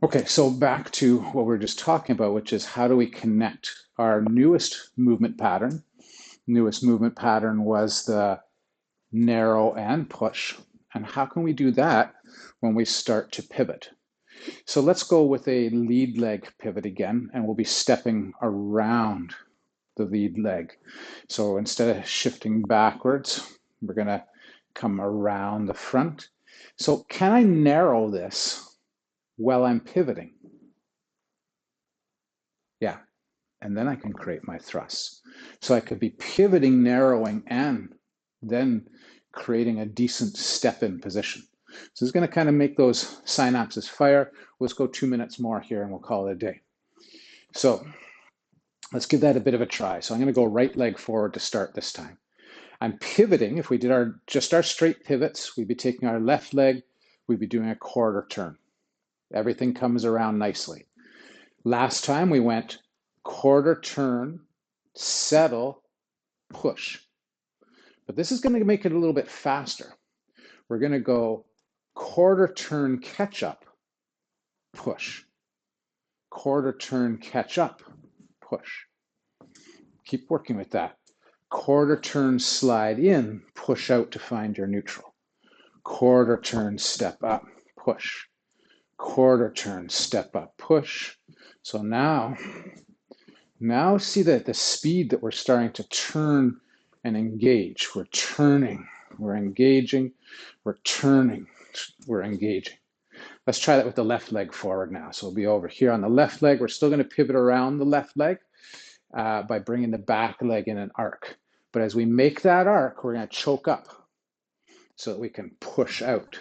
Okay, so back to what we were just talking about, which is how do we connect our newest movement pattern? Newest movement pattern was the narrow and push. And how can we do that when we start to pivot? So let's go with a lead leg pivot again, and we'll be stepping around the lead leg. So instead of shifting backwards, we're going to come around the front. So can I narrow this while I'm pivoting? Yeah, and then I can create my thrusts. So I could be pivoting, narrowing, and then creating a decent step-in position. So it's going to kind of make those synapses fire. Let's go 2 minutes more here and we'll call it a day. So let's give that a bit of a try. So I'm going to go right leg forward to start this time. I'm pivoting. If we did just our straight pivots, we'd be taking our left leg, we'd be doing a quarter turn. Everything comes around nicely. Last time we went quarter turn, settle, push. But this is going to make it a little bit faster. We're going to go quarter turn, catch up, push. Quarter turn, catch up, push. Keep working with that. Quarter turn, slide in, push out to find your neutral. Quarter turn, step up, push. Quarter turn, step up, push. So now see that the speed that we're starting to turn and engage. We're turning, we're engaging, we're turning, we're engaging. Let's try that with the left leg forward now. So we'll be over here on the left leg. We're still going to pivot around the left leg by bringing the back leg in an arc. But as we make that arc, we're going to choke up so that we can push out.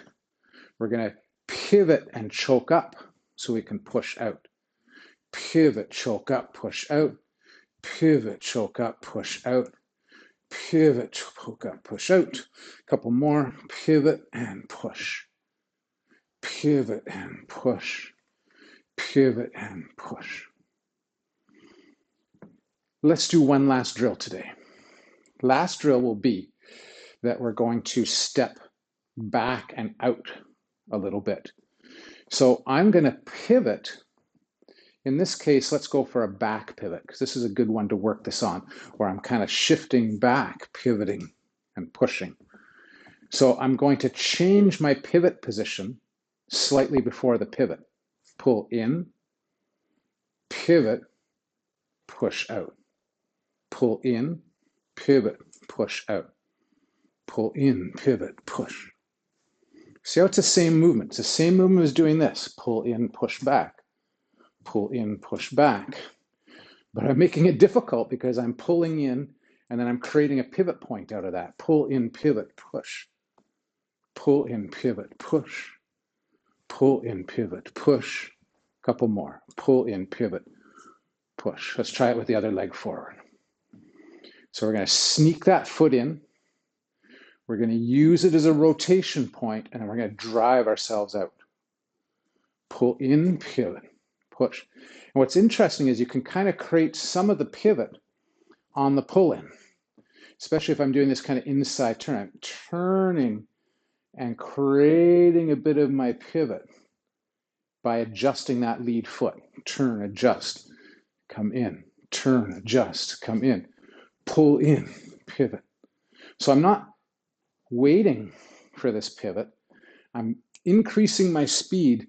We're going to pivot and choke up so we can push out. Pivot, choke up, push out. Pivot, choke up, push out. Pivot, choke up, push out. A couple more. Pivot and push. Pivot and push. Pivot and push. Let's do one last drill today. Last drill will be that we're going to step back and out a little bit. So I'm going to pivot. In this case, let's go for a back pivot because this is a good one to work this on, where I'm kind of shifting back, pivoting and pushing. So I'm going to change my pivot position slightly before the pivot. Pull in, pivot, push out. Pull in, pivot, push out. Pull in, pivot, push. See how it's the same movement? It's the same movement as doing this. Pull in, push back. Pull in, push back. But I'm making it difficult because I'm pulling in and then I'm creating a pivot point out of that. Pull in, pivot, push. Pull in, pivot, push. Pull in, pivot, push. A couple more. Pull in, pivot, push. Let's try it with the other leg forward. So we're going to sneak that foot in. We're going to use it as a rotation point, and then we're going to drive ourselves out. Pull in, pivot, push. And what's interesting is you can kind of create some of the pivot on the pull in, especially if I'm doing this kind of inside turn. I'm turning and creating a bit of my pivot by adjusting that lead foot. Turn, adjust, come in, turn, adjust, come in, pull in, pivot. So I'm not waiting for this pivot. I'm increasing my speed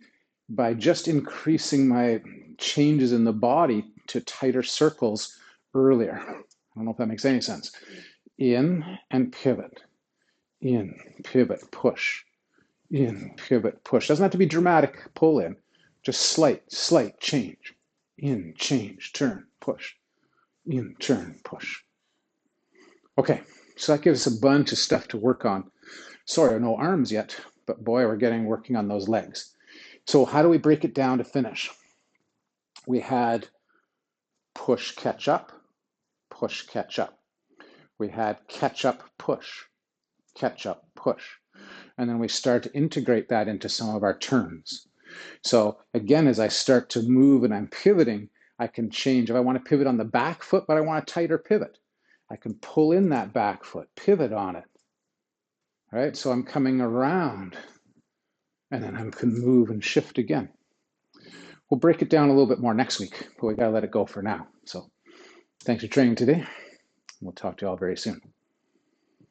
by just increasing my changes in the body to tighter circles earlier. I don't know if that makes any sense. In and pivot, in, pivot, push, in, pivot, push. Doesn't have to be dramatic pull in, just slight change. In, change, turn, push, in, turn, push. Okay, so that gives us a bunch of stuff to work on. Sorry, no arms yet, but boy, we're working on those legs. So how do we break it down to finish? We had push, catch up, push, catch up. We had catch up, push, catch up, push. And then we start to integrate that into some of our turns. So again, as I start to move and I'm pivoting, I can change. If I want to pivot on the back foot, but I want a tighter pivot, I can pull in that back foot, pivot on it. Right? So I'm coming around and then I can move and shift again. We'll break it down a little bit more next week, but we got to let it go for now. So thanks for training today. We'll talk to you all very soon.